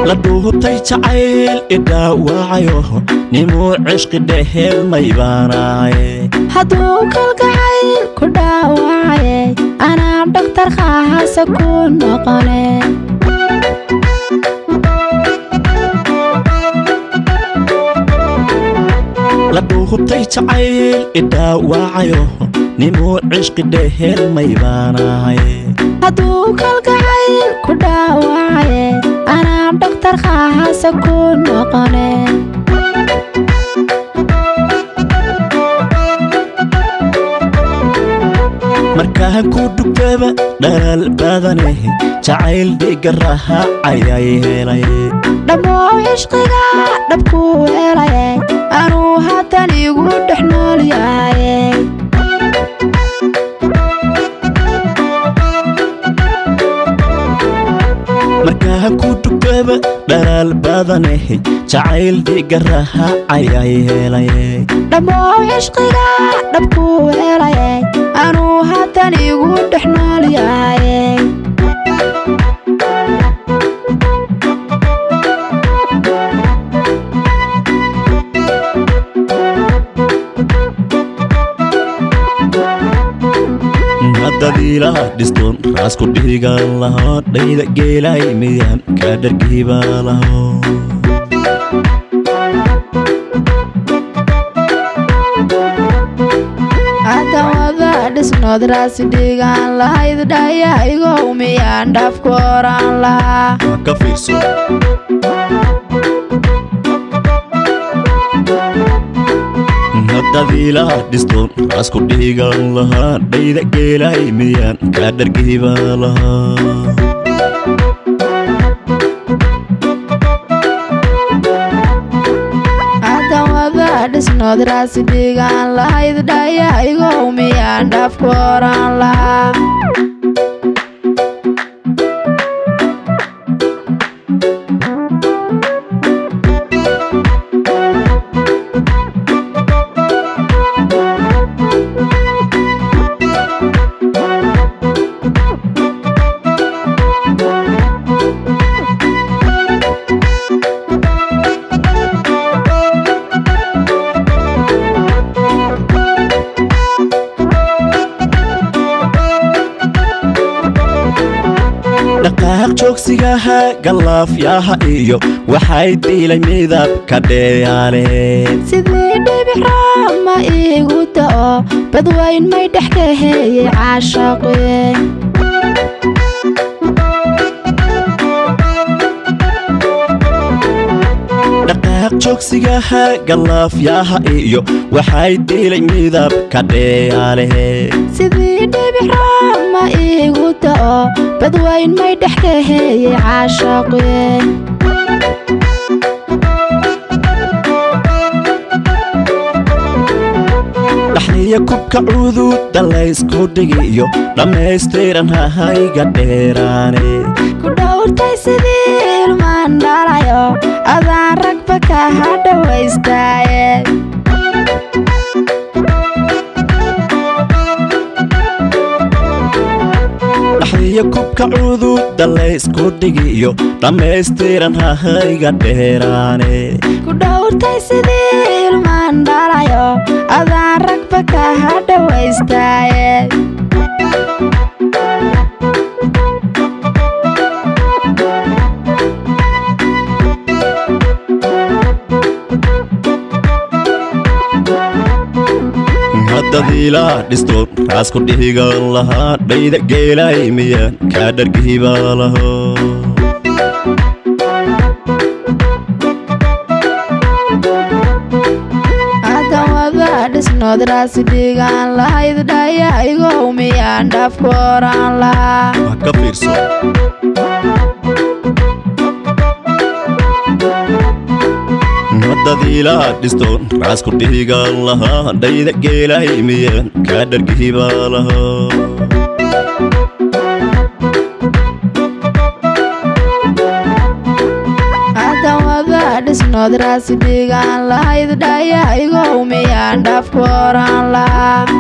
لدوهتي جعيل إداوعيو نمو عشق دهل ميباناي هدوك القعيل كداوعي أنا دكتور خاص أكون نقني لدوهتي جعيل إداوعيو نمو عشق دهل ميباناي هدوك القعيل كداوعي أنا دكتور خاص أكون نقني markaan ku dhugtaba dhalal badane jacayl dhigaraha ayay helay dhammoo ishqiga dhabku helay anuu haatan igu dhex nool yahay markaan ku dhugtaba dhalal badane jacayl dhigaraha ayay helay dhammoo ishqiga dhabku helay anuu haatan igu dhex nool yahay hadadiila dhistoon raasku dhigan laho dhayda geelay miyaan ka dhargiiba laho dhisnood raasi dhigaan lahayd dhaayahaygow miyaan dhaafku oraan lahaa ka fiirso hadadiila dhistoon raasku dhigan lahaa dhayda geelay miyaan ka dhargiiba lahaa dhisnood raasi dhigaan lahayd dhaayahaygow miyaan dhaafku oraan lahaa dhaqaaq joogsigaha galaafyaha iyo waxay diilay midab ka dheeyaale sidii dhibix raama iigu da'o badwayn may dhex ka heeyey caashaqe dhaqaaq joogsigaha galaafyaha iyo waxay diilay midab ka dheeyaale sidii dhibix raama iigu da'o badwayn may dhex ka heeyey caashaqe dhaxniya kubka cuduudda laysku dhigiyo dhammaystiran hahayga dheeraane ku dhowrtay sidii ilmaan dhalayo adaan ragba ka hadhawaystaaye dhaxniya kubka cuduudda laysku dhigiyo dhammaystiran hahayga dheeraane ku dhowrtay sidii ilmaan dhalayo adaan ragba ka hadhawaystaaye hadadiila dhistoon raasku dhigan lahaa dhayda geelay miyaan ka dhargiiba laho dhisnood raasi dhigaan lahayd dhaayahaygow miyaan dhaafku oraan lahaa ka fiirso hadadiila dhistoon raasku dhigan lahaa dhayda geelay miyaan ka dhargiiba laho dhisnood raasi dhigaan lahayd dhaayahaygow miyaan dhaafku oraan lahaa